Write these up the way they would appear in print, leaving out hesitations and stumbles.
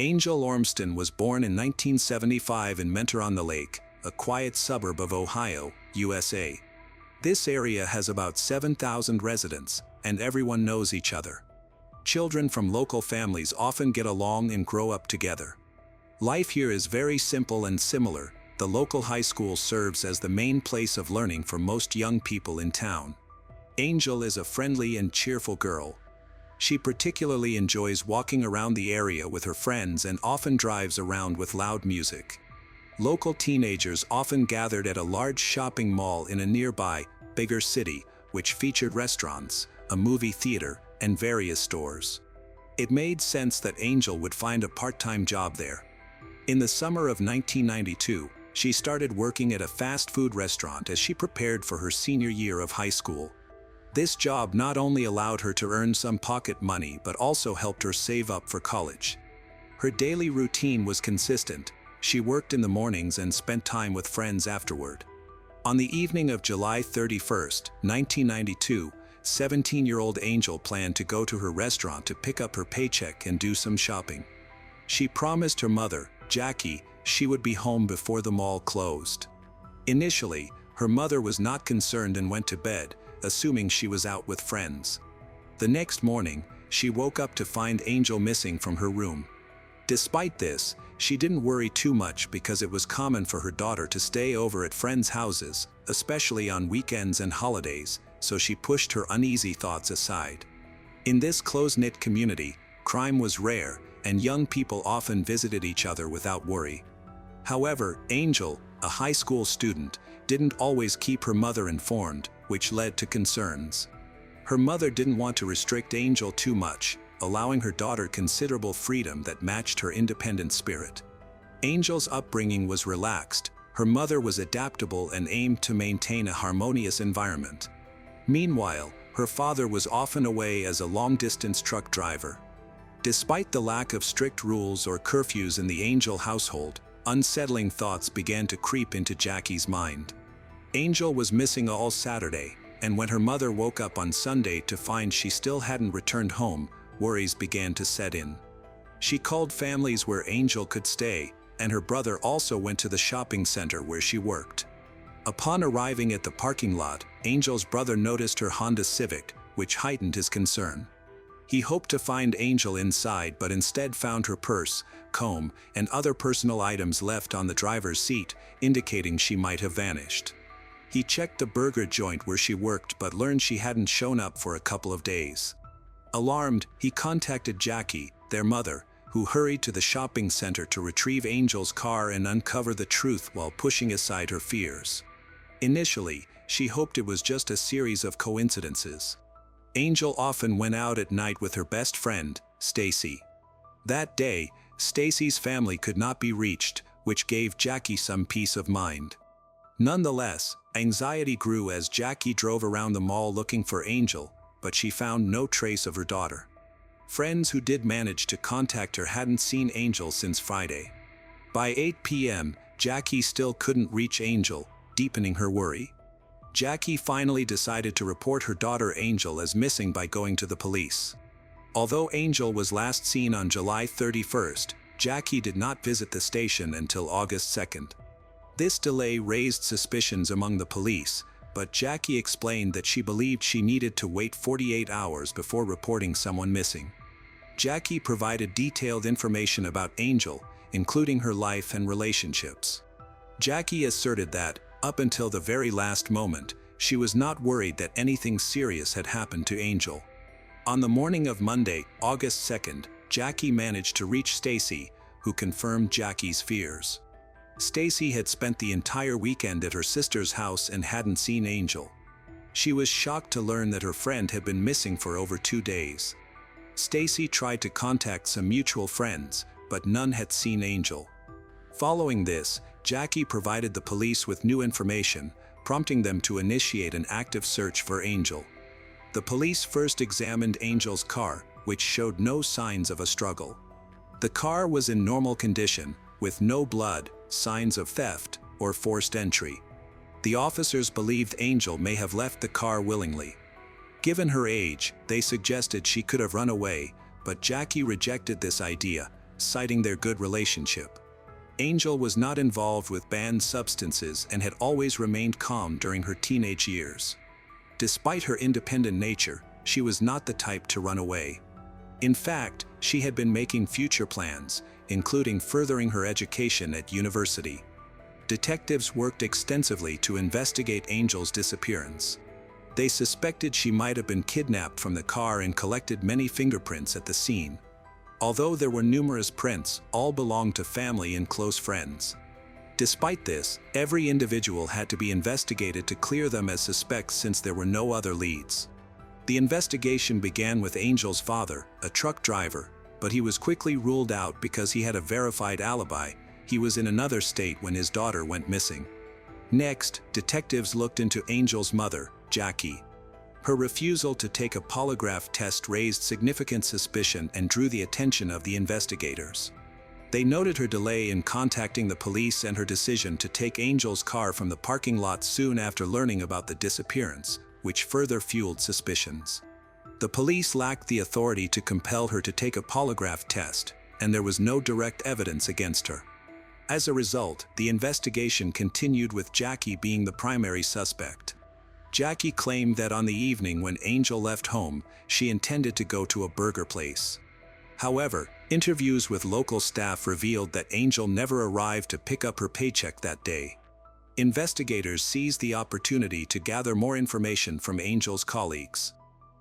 Angel Ormston was born in 1975 in Mentor-on-the-Lake, a quiet suburb of Ohio, USA. This area has about 7,000 residents, and everyone knows each other. Children from local families often get along and grow up together. Life here is very simple and similar. The local high school serves as the main place of learning for most young people in town. Angel is a friendly and cheerful girl. She particularly enjoys walking around the area with her friends and often drives around with loud music. Local teenagers often gathered at a large shopping mall in a nearby, bigger city, which featured restaurants, a movie theater, and various stores. It made sense that Angel would find a part-time job there. In the summer of 1992, she started working at a fast food restaurant as she prepared for her senior year of high school. This job not only allowed her to earn some pocket money but also helped her save up for college. Her daily routine was consistent. She worked in the mornings and spent time with friends afterward. On the evening of July 31, 1992, 17-year-old Angel planned to go to her restaurant to pick up her paycheck and do some shopping. She promised her mother, Jackie, she would be home before the mall closed. Initially, her mother was not concerned and went to bed, assuming she was out with friends. The next morning, she woke up to find Angel missing from her room. Despite this, she didn't worry too much because it was common for her daughter to stay over at friends' houses, especially on weekends and holidays, so she pushed her uneasy thoughts aside. In this close-knit community, crime was rare, and young people often visited each other without worry. However, Angel, a high school student, didn't always keep her mother informed, which led to concerns. Her mother didn't want to restrict Angel too much, allowing her daughter considerable freedom that matched her independent spirit. Angel's upbringing was relaxed. Her mother was adaptable and aimed to maintain a harmonious environment. Meanwhile, her father was often away as a long-distance truck driver. Despite the lack of strict rules or curfews in the Angel household, unsettling thoughts began to creep into Jackie's mind. Angel was missing all Saturday, and when her mother woke up on Sunday to find she still hadn't returned home, worries began to set in. She called families where Angel could stay, and her brother also went to the shopping center where she worked. Upon arriving at the parking lot, Angel's brother noticed her Honda Civic, which heightened his concern. He hoped to find Angel inside but instead found her purse, comb, and other personal items left on the driver's seat, indicating she might have vanished. He checked the burger joint where she worked but learned she hadn't shown up for a couple of days. Alarmed, he contacted Jackie, their mother, who hurried to the shopping center to retrieve Angel's car and uncover the truth while pushing aside her fears. Initially, she hoped it was just a series of coincidences. Angel often went out at night with her best friend, Stacy. That day, Stacy's family could not be reached, which gave Jackie some peace of mind. Nonetheless, anxiety grew as Jackie drove around the mall looking for Angel, but she found no trace of her daughter. Friends who did manage to contact her hadn't seen Angel since Friday. By 8 p.m., Jackie still couldn't reach Angel, deepening her worry. Jackie finally decided to report her daughter Angel as missing by going to the police. Although Angel was last seen on July 31st, Jackie did not visit the station until August 2nd. This delay raised suspicions among the police, but Jackie explained that she believed she needed to wait 48 hours before reporting someone missing. Jackie provided detailed information about Angel, including her life and relationships. Jackie asserted that, up until the very last moment, she was not worried that anything serious had happened to Angel. On the morning of Monday, August 2nd, Jackie managed to reach Stacy, who confirmed Jackie's fears. Stacy had spent the entire weekend at her sister's house and hadn't seen Angel. She was shocked to learn that her friend had been missing for over 2 days. Stacy tried to contact some mutual friends, but none had seen Angel. Following this, Jackie provided the police with new information, prompting them to initiate an active search for Angel. The police first examined Angel's car, which showed no signs of a struggle. The car was in normal condition, with no blood, signs of theft, or forced entry. The officers believed Angel may have left the car willingly. Given her age, they suggested she could have run away, but Jackie rejected this idea, citing their good relationship. Angel was not involved with banned substances and had always remained calm during her teenage years. Despite her independent nature, she was not the type to run away. In fact, she had been making future plans, including furthering her education at university. Detectives worked extensively to investigate Angel's disappearance. They suspected she might have been kidnapped from the car and collected many fingerprints at the scene. Although there were numerous prints, all belonged to family and close friends. Despite this, every individual had to be investigated to clear them as suspects since there were no other leads. The investigation began with Angel's father, a truck driver, but he was quickly ruled out because he had a verified alibi. He was in another state when his daughter went missing. Next, detectives looked into Angel's mother, Jackie. Her refusal to take a polygraph test raised significant suspicion and drew the attention of the investigators. They noted her delay in contacting the police and her decision to take Angel's car from the parking lot soon after learning about the disappearance, which further fueled suspicions. The police lacked the authority to compel her to take a polygraph test, and there was no direct evidence against her. As a result, the investigation continued with Jackie being the primary suspect. Jackie claimed that on the evening when Angel left home, she intended to go to a burger place. However, interviews with local staff revealed that Angel never arrived to pick up her paycheck that day. Investigators seized the opportunity to gather more information from Angel's colleagues.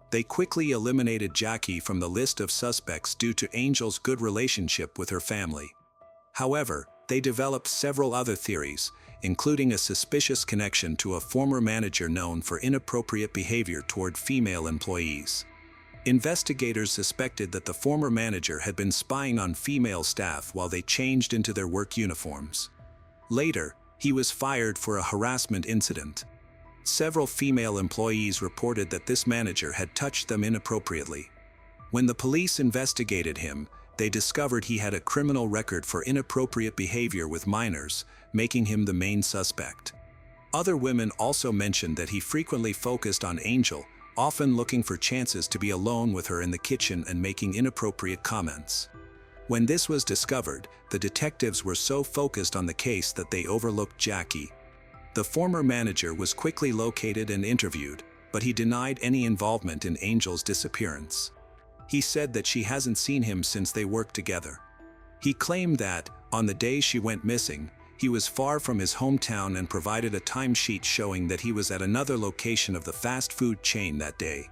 They quickly eliminated Jackie from the list of suspects due to Angel's good relationship with her family. However, they developed several other theories, including a suspicious connection to a former manager known for inappropriate behavior toward female employees. Investigators suspected that the former manager had been spying on female staff while they changed into their work uniforms. Later, he was fired for a harassment incident. Several female employees reported that this manager had touched them inappropriately. When the police investigated him, they discovered he had a criminal record for inappropriate behavior with minors, making him the main suspect. Other women also mentioned that he frequently focused on Angel, often looking for chances to be alone with her in the kitchen and making inappropriate comments. When this was discovered, the detectives were so focused on the case that they overlooked Jackie. The former manager was quickly located and interviewed, but he denied any involvement in Angel's disappearance. He said that she hasn't seen him since they worked together. He claimed that, on the day she went missing, he was far from his hometown and provided a timesheet showing that he was at another location of the fast food chain that day.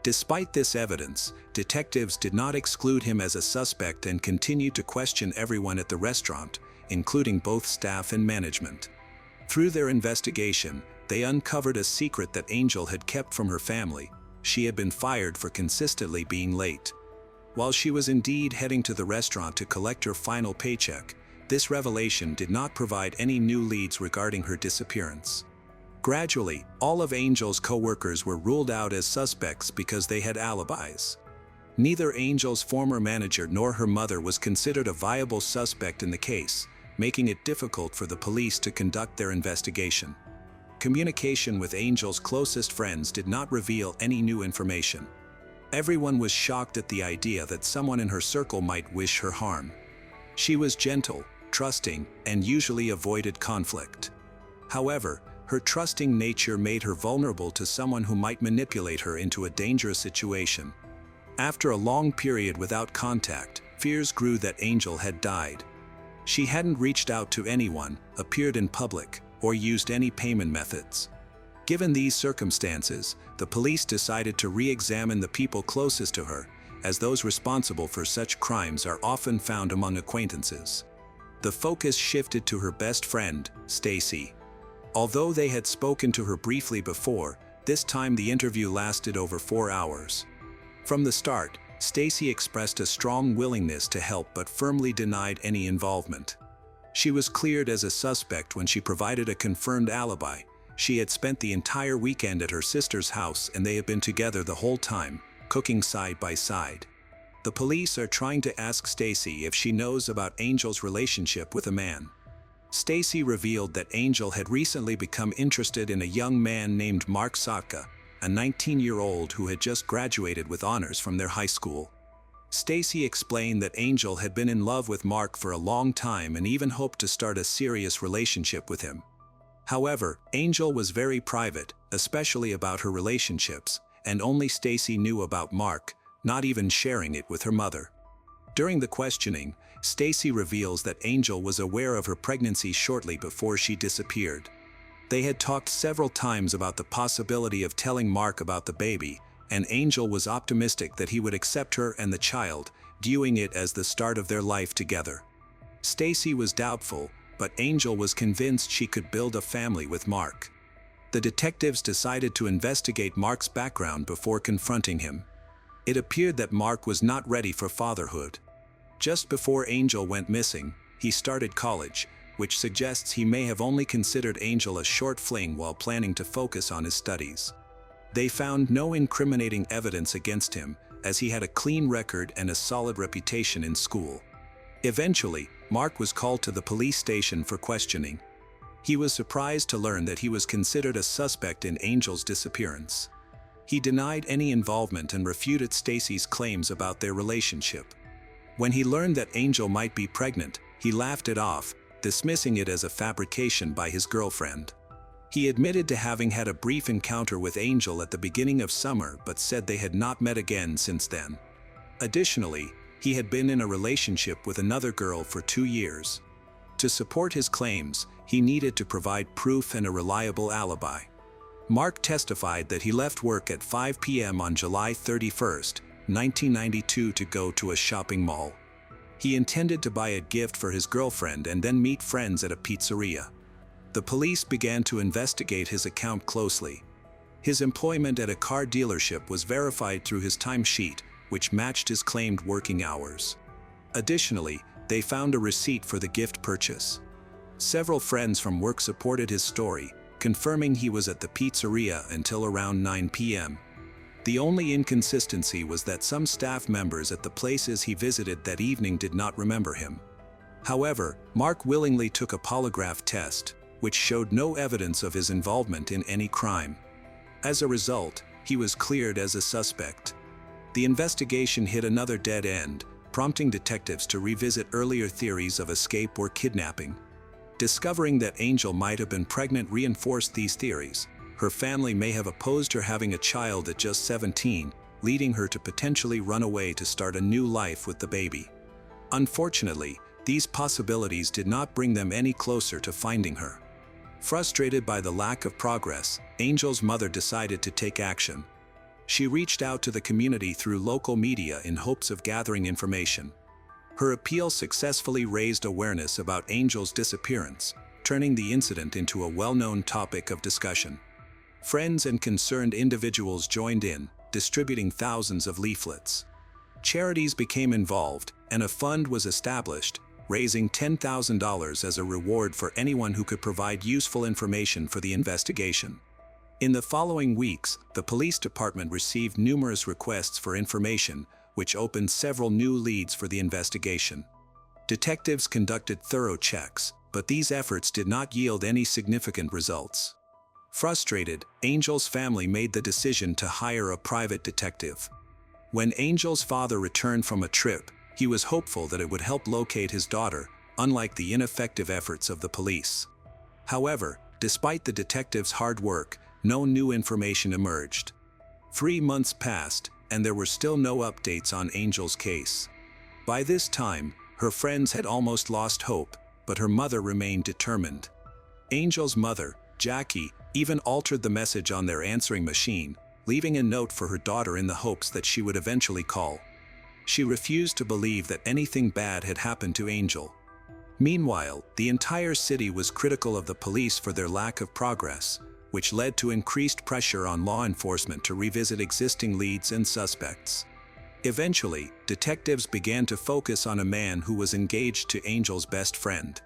Despite this evidence, detectives did not exclude him as a suspect and continued to question everyone at the restaurant, including both staff and management. Through their investigation, they uncovered a secret that Angel had kept from her family. She had been fired for consistently being late. While she was indeed heading to the restaurant to collect her final paycheck, this revelation did not provide any new leads regarding her disappearance. Gradually, all of Angel's co-workers were ruled out as suspects because they had alibis. Neither Angel's former manager nor her mother was considered a viable suspect in the case, making it difficult for the police to conduct their investigation. Communication with Angel's closest friends did not reveal any new information. Everyone was shocked at the idea that someone in her circle might wish her harm. She was gentle, trusting, and usually avoided conflict. However, her trusting nature made her vulnerable to someone who might manipulate her into a dangerous situation. After a long period without contact, fears grew that Angel had died. She hadn't reached out to anyone, appeared in public, or used any payment methods. Given these circumstances, the police decided to re-examine the people closest to her, as those responsible for such crimes are often found among acquaintances. The focus shifted to her best friend, Stacy. Although they had spoken to her briefly before, this time the interview lasted over 4 hours. From the start, Stacy expressed a strong willingness to help but firmly denied any involvement. She was cleared as a suspect when she provided a confirmed alibi. She had spent the entire weekend at her sister's house and they had been together the whole time, cooking side by side. The police are trying to ask Stacy if she knows about Angel's relationship with a man. Stacy revealed that Angel had recently become interested in a young man named Mark Sotka, a 19-year-old who had just graduated with honors from their high school. Stacy explained that Angel had been in love with Mark for a long time and even hoped to start a serious relationship with him. However, Angel was very private, especially about her relationships, and only Stacy knew about Mark, not even sharing it with her mother. During the questioning, Stacy reveals that Angel was aware of her pregnancy shortly before she disappeared. They had talked several times about the possibility of telling Mark about the baby, and Angel was optimistic that he would accept her and the child, viewing it as the start of their life together. Stacy was doubtful, but Angel was convinced she could build a family with Mark. The detectives decided to investigate Mark's background before confronting him. It appeared that Mark was not ready for fatherhood. Just before Angel went missing, he started college, which suggests he may have only considered Angel a short fling while planning to focus on his studies. They found no incriminating evidence against him, as he had a clean record and a solid reputation in school. Eventually, Mark was called to the police station for questioning. He was surprised to learn that he was considered a suspect in Angel's disappearance. He denied any involvement and refuted Stacy's claims about their relationship. When he learned that Angel might be pregnant, he laughed it off, dismissing it as a fabrication by his girlfriend. He admitted to having had a brief encounter with Angel at the beginning of summer but said they had not met again since then. Additionally, he had been in a relationship with another girl for 2 years. To support his claims, he needed to provide proof and a reliable alibi. Mark testified that he left work at 5 p.m. on July 31, 1992 to go to a shopping mall. He intended to buy a gift for his girlfriend and then meet friends at a pizzeria. The police began to investigate his account closely. His employment at a car dealership was verified through his timesheet, which matched his claimed working hours. Additionally, they found a receipt for the gift purchase. Several friends from work supported his story, confirming he was at the pizzeria until around 9 p.m. The only inconsistency was that some staff members at the places he visited that evening did not remember him. However, Mark willingly took a polygraph test, which showed no evidence of his involvement in any crime. As a result, he was cleared as a suspect. The investigation hit another dead end, prompting detectives to revisit earlier theories of escape or kidnapping. Discovering that Angel might have been pregnant reinforced these theories. Her family may have opposed her having a child at just 17, leading her to potentially run away to start a new life with the baby. Unfortunately, these possibilities did not bring them any closer to finding her. Frustrated by the lack of progress, Angel's mother decided to take action. She reached out to the community through local media in hopes of gathering information. Her appeal successfully raised awareness about Angel's disappearance, turning the incident into a well-known topic of discussion. Friends and concerned individuals joined in, distributing thousands of leaflets. Charities became involved, and a fund was established, raising $10,000 as a reward for anyone who could provide useful information for the investigation. In the following weeks, the police department received numerous requests for information, which opened several new leads for the investigation. Detectives conducted thorough checks, but these efforts did not yield any significant results. Frustrated, Angel's family made the decision to hire a private detective. When Angel's father returned from a trip, he was hopeful that it would help locate his daughter, unlike the ineffective efforts of the police. However, despite the detectives' hard work, no new information emerged. 3 months passed, and there were still no updates on Angel's case. By this time, her friends had almost lost hope, but her mother remained determined. Angel's mother, Jackie, even altered the message on their answering machine, leaving a note for her daughter in the hopes that she would eventually call. She refused to believe that anything bad had happened to Angel. Meanwhile, the entire city was critical of the police for their lack of progress, which led to increased pressure on law enforcement to revisit existing leads and suspects. Eventually, detectives began to focus on a man who was engaged to Angel's best friend.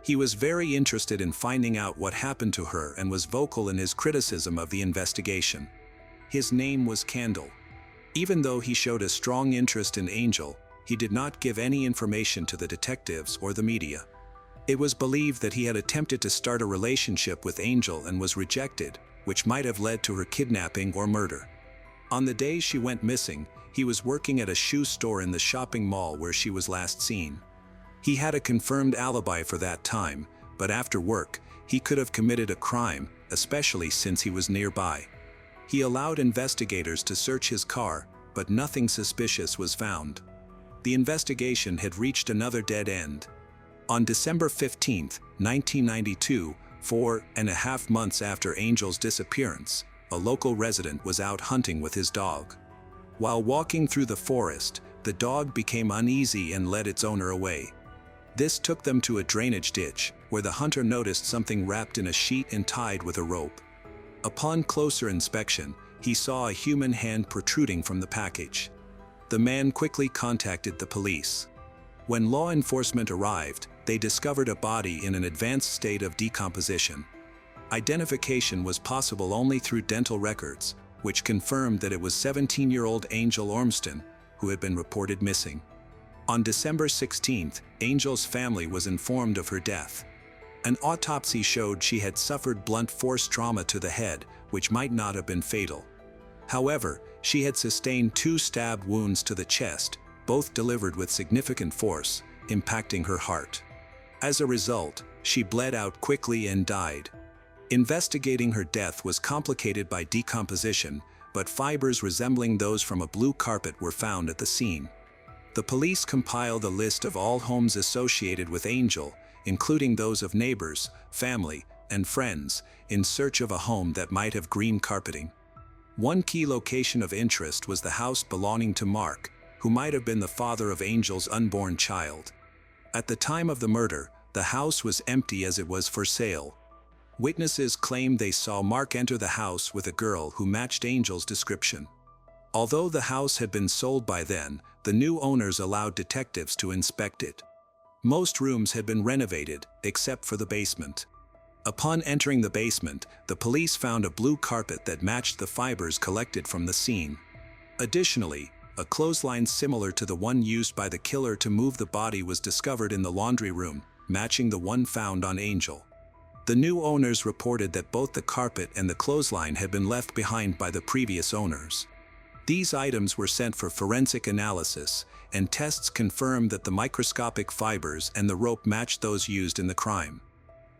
He was very interested in finding out what happened to her and was vocal in his criticism of the investigation. His name was Candle. Even though he showed a strong interest in Angel, he did not give any information to the detectives or the media. It was believed that he had attempted to start a relationship with Angel and was rejected, which might have led to her kidnapping or murder. On the day she went missing, he was working at a shoe store in the shopping mall where she was last seen. He had a confirmed alibi for that time, but after work, he could have committed a crime, especially since he was nearby. He allowed investigators to search his car, but nothing suspicious was found. The investigation had reached another dead end. On December 15, 1992, 4.5 months after Angel's disappearance, a local resident was out hunting with his dog. While walking through the forest, the dog became uneasy and led its owner away. This took them to a drainage ditch, where the hunter noticed something wrapped in a sheet and tied with a rope. Upon closer inspection, he saw a human hand protruding from the package. The man quickly contacted the police. When law enforcement arrived, they discovered a body in an advanced state of decomposition. Identification was possible only through dental records, which confirmed that it was 17-year-old Angel Ormston, who had been reported missing. On December 16, Angel's family was informed of her death. An autopsy showed she had suffered blunt force trauma to the head, which might not have been fatal. However, she had sustained 2 stab wounds to the chest, both delivered with significant force, impacting her heart. As a result, she bled out quickly and died. Investigating her death was complicated by decomposition, but fibers resembling those from a blue carpet were found at the scene. The police compiled a list of all homes associated with Angel, including those of neighbors, family, and friends, in search of a home that might have green carpeting. One key location of interest was the house belonging to Mark, who might have been the father of Angel's unborn child. At the time of the murder, the house was empty as it was for sale. Witnesses claimed they saw Mark enter the house with a girl who matched Angel's description. Although the house had been sold by then, the new owners allowed detectives to inspect it. Most rooms had been renovated, except for the basement. Upon entering the basement, the police found a blue carpet that matched the fibers collected from the scene. Additionally, a clothesline similar to the one used by the killer to move the body was discovered in the laundry room, matching the one found on Angel. The new owners reported that both the carpet and the clothesline had been left behind by the previous owners. These items were sent for forensic analysis, and tests confirmed that the microscopic fibers and the rope matched those used in the crime.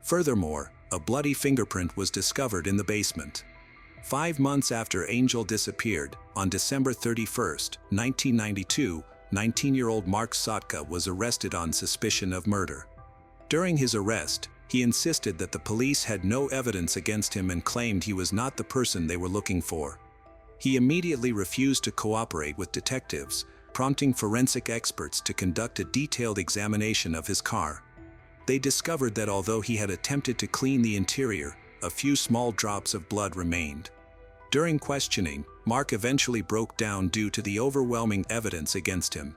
Furthermore, a bloody fingerprint was discovered in the basement. 5 months after Angel disappeared, on December 31, 1992, 19-year-old Mark Sotka was arrested on suspicion of murder. During his arrest, he insisted that the police had no evidence against him and claimed he was not the person they were looking for. He immediately refused to cooperate with detectives, prompting forensic experts to conduct a detailed examination of his car. They discovered that although he had attempted to clean the interior, a few small drops of blood remained. During questioning, Mark eventually broke down due to the overwhelming evidence against him.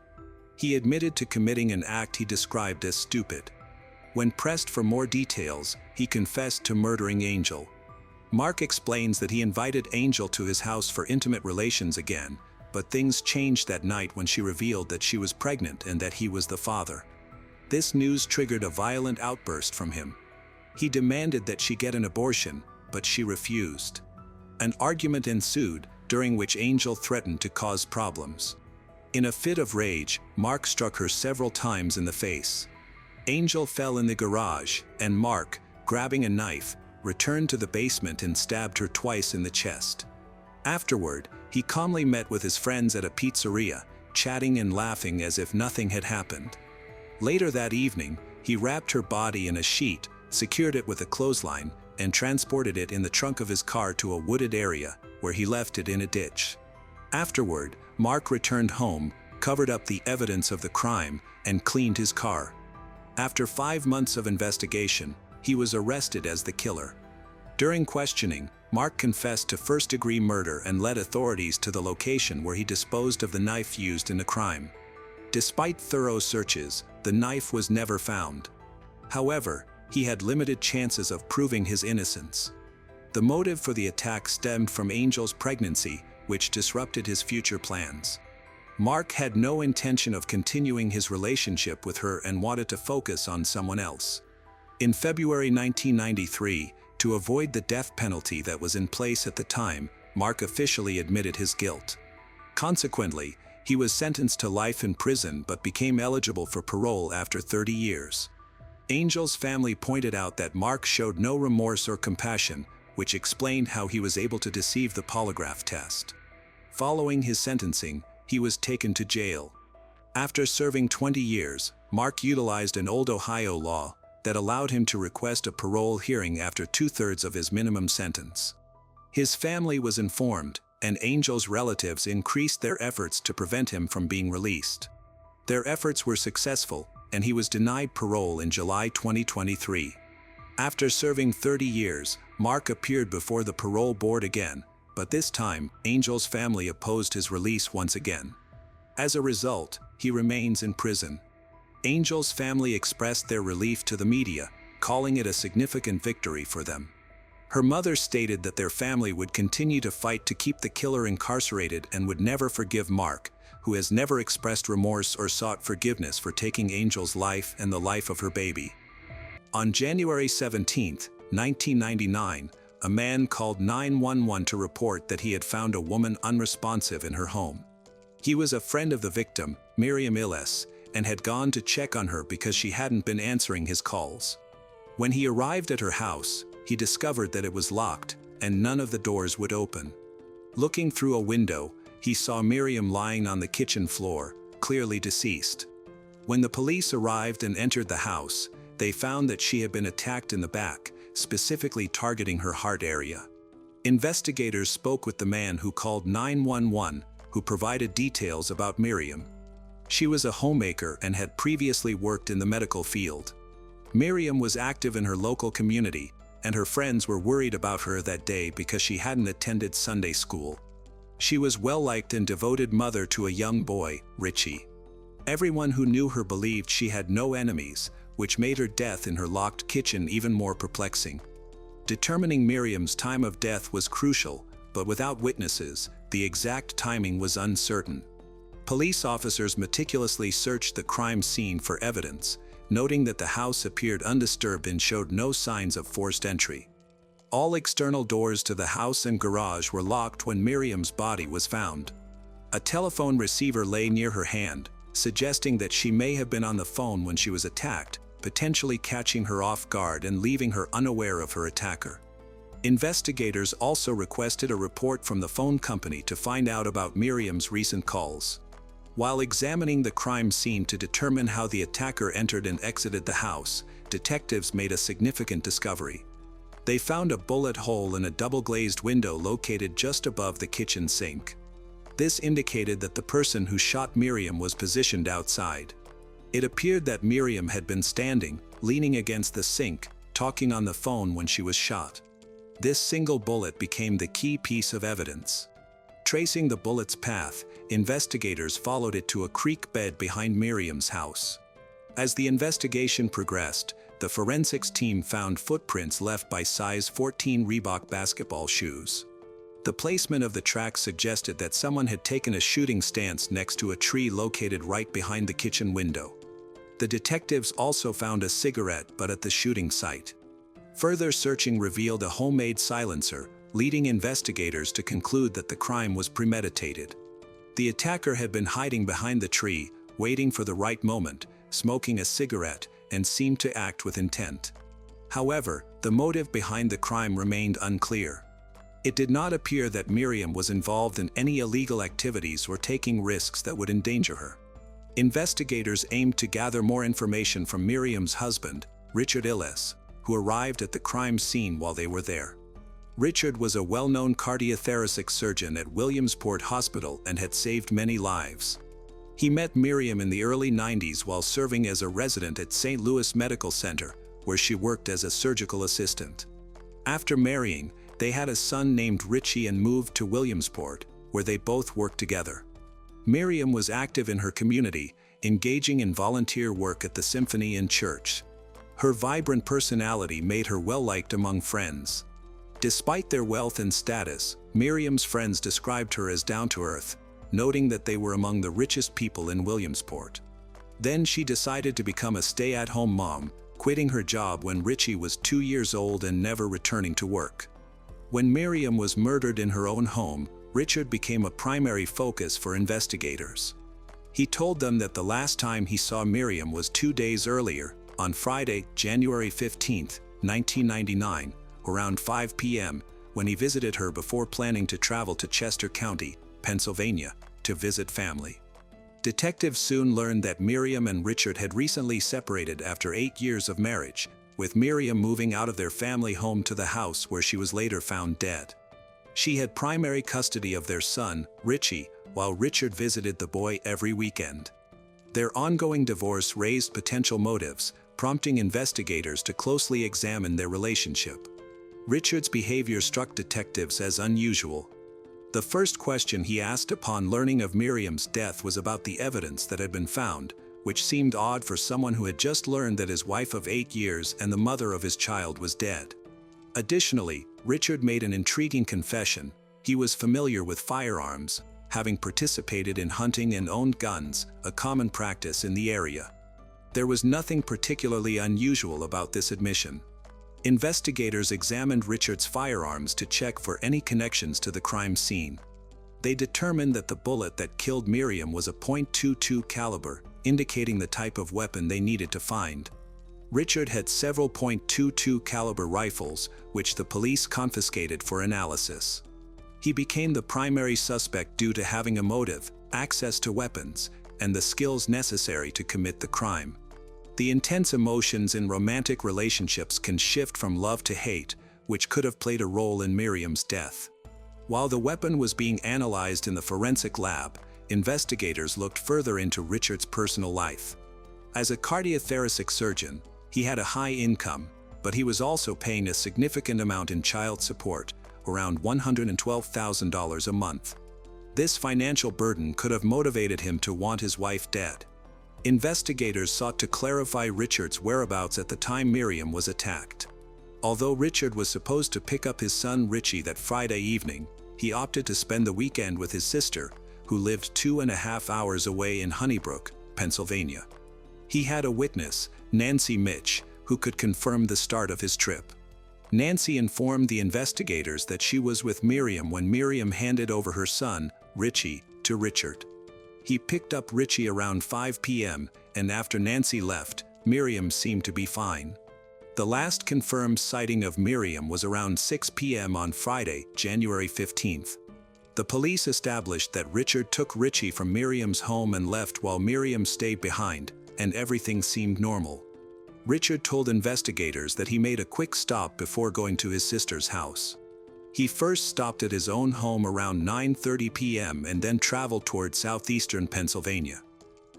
He admitted to committing an act he described as stupid. When pressed for more details, he confessed to murdering Angel. Mark explains that he invited Angel to his house for intimate relations again, but things changed that night when she revealed that she was pregnant and that he was the father. This news triggered a violent outburst from him. He demanded that she get an abortion, but she refused. An argument ensued, during which Angel threatened to cause problems. In a fit of rage, Mark struck her several times in the face. Angel fell in the garage, and Mark, grabbing a knife, returned to the basement and stabbed her twice in the chest. Afterward, he calmly met with his friends at a pizzeria, chatting and laughing as if nothing had happened. Later that evening, he wrapped her body in a sheet, secured it with a clothesline, and transported it in the trunk of his car to a wooded area, where he left it in a ditch. Afterward, Mark returned home, covered up the evidence of the crime, and cleaned his car. After 5 months of investigation, he was arrested as the killer. During questioning, Mark confessed to first-degree murder and led authorities to the location where he disposed of the knife used in the crime. Despite thorough searches, the knife was never found. However, he had limited chances of proving his innocence. The motive for the attack stemmed from Angel's pregnancy, which disrupted his future plans. Mark had no intention of continuing his relationship with her and wanted to focus on someone else. In February 1993, to avoid the death penalty that was in place at the time, Mark officially admitted his guilt. Consequently, He was sentenced to life in prison but became eligible for parole after 30 years. Angel's family pointed out that Mark showed no remorse or compassion, which explained how he was able to deceive the polygraph test. Following his sentencing, he was taken to jail. After serving 20 years, Mark utilized an old Ohio law that allowed him to request a parole hearing after 2/3 of his minimum sentence. His family was informed, and Angel's relatives increased their efforts to prevent him from being released. Their efforts were successful, and he was denied parole in July 2023. After serving 30 years, Mark appeared before the parole board again, but this time, Angel's family opposed his release once again. As a result, he remains in prison. Angel's family expressed their relief to the media, calling it a significant victory for them. Her mother stated that their family would continue to fight to keep the killer incarcerated and would never forgive Mark, who has never expressed remorse or sought forgiveness for taking Angel's life and the life of her baby. On January 17, 1999, a man called 911 to report that he had found a woman unresponsive in her home. He was a friend of the victim, Miriam Illes, and had gone to check on her because she hadn't been answering his calls. When he arrived at her house, he discovered that it was locked, and none of the doors would open. Looking through a window, he saw Miriam lying on the kitchen floor, clearly deceased. When the police arrived and entered the house, they found that she had been attacked in the back, specifically targeting her heart area. Investigators spoke with the man who called 911, who provided details about Miriam. She was a homemaker and had previously worked in the medical field. Miriam was active in her local community, and her friends were worried about her that day because she hadn't attended Sunday school. She was well-liked and devoted mother to a young boy, Richie. Everyone who knew her believed she had no enemies, which made her death in her locked kitchen even more perplexing. Determining Miriam's time of death was crucial, but without witnesses, the exact timing was uncertain. Police officers meticulously searched the crime scene for evidence, noting that the house appeared undisturbed and showed no signs of forced entry. All external doors to the house and garage were locked when Miriam's body was found. A telephone receiver lay near her hand, suggesting that she may have been on the phone when she was attacked, potentially catching her off guard and leaving her unaware of her attacker. Investigators also requested a report from the phone company to find out about Miriam's recent calls. While examining the crime scene to determine how the attacker entered and exited the house, detectives made a significant discovery. They found a bullet hole in a double-glazed window located just above the kitchen sink. This indicated that the person who shot Miriam was positioned outside. It appeared that Miriam had been standing, leaning against the sink, talking on the phone when she was shot. This single bullet became the key piece of evidence. Tracing the bullet's path, investigators followed it to a creek bed behind Miriam's house. As the investigation progressed, the forensics team found footprints left by size 14 Reebok basketball shoes. The placement of the tracks suggested that someone had taken a shooting stance next to a tree located right behind the kitchen window. The detectives also found a cigarette butt at the shooting site. Further searching revealed a homemade silencer, leading investigators to conclude that the crime was premeditated. The attacker had been hiding behind the tree, waiting for the right moment, smoking a cigarette, and seemed to act with intent. However, the motive behind the crime remained unclear. It did not appear that Miriam was involved in any illegal activities or taking risks that would endanger her. Investigators aimed to gather more information from Miriam's husband, Richard Illes, who arrived at the crime scene while they were there. Richard was a well-known cardiothoracic surgeon at Williamsport Hospital and had saved many lives. He met Miriam in the early 90s while serving as a resident at St. Louis Medical Center, where she worked as a surgical assistant. After marrying, they had a son named Richie and moved to Williamsport, where they both worked together. Miriam was active in her community, engaging in volunteer work at the symphony and church. Her vibrant personality made her well-liked among friends. Despite their wealth and status, Miriam's friends described her as down-to-earth, noting that they were among the richest people in Williamsport. Then she decided to become a stay-at-home mom, quitting her job when Richie was 2 years old and never returning to work. When Miriam was murdered in her own home, Richard became a primary focus for investigators. He told them that the last time he saw Miriam was 2 days earlier, on Friday, January 15, 1999, around 5 p.m., when he visited her before planning to travel to Chester County, Pennsylvania, to visit family. Detectives soon learned that Miriam and Richard had recently separated after 8 years of marriage, with Miriam moving out of their family home to the house where she was later found dead. She had primary custody of their son, Richie, while Richard visited the boy every weekend. Their ongoing divorce raised potential motives, prompting investigators to closely examine their relationship. Richard's behavior struck detectives as unusual. The first question he asked upon learning of Miriam's death was about the evidence that had been found, which seemed odd for someone who had just learned that his wife of 8 years and the mother of his child was dead. Additionally, Richard made an intriguing confession. He was familiar with firearms, having participated in hunting and owned guns, a common practice in the area. There was nothing particularly unusual about this admission. Investigators examined Richard's firearms to check for any connections to the crime scene. They determined that the bullet that killed Miriam was a .22 caliber, indicating the type of weapon they needed to find. Richard had several .22 caliber rifles, which the police confiscated for analysis. He became the primary suspect due to having a motive, access to weapons, and the skills necessary to commit the crime. The intense emotions in romantic relationships can shift from love to hate, which could have played a role in Miriam's death. While the weapon was being analyzed in the forensic lab, investigators looked further into Richard's personal life. As a cardiothoracic surgeon, he had a high income, but he was also paying a significant amount in child support, around $112,000 a month. This financial burden could have motivated him to want his wife dead. Investigators sought to clarify Richard's whereabouts at the time Miriam was attacked. Although Richard was supposed to pick up his son Richie that Friday evening, he opted to spend the weekend with his sister, who lived 2.5 hours away in Honeybrook, Pennsylvania. He had a witness, Nancy Mitch, who could confirm the start of his trip. Nancy informed the investigators that she was with Miriam when Miriam handed over her son, Richie, to Richard. He picked up Richie around 5 p.m., and after Nancy left, Miriam seemed to be fine. The last confirmed sighting of Miriam was around 6 p.m. on Friday, January 15th. The police established that Richard took Richie from Miriam's home and left while Miriam stayed behind, and everything seemed normal. Richard told investigators that he made a quick stop before going to his sister's house. He first stopped at his own home around 9:30 p.m. and then traveled toward southeastern Pennsylvania.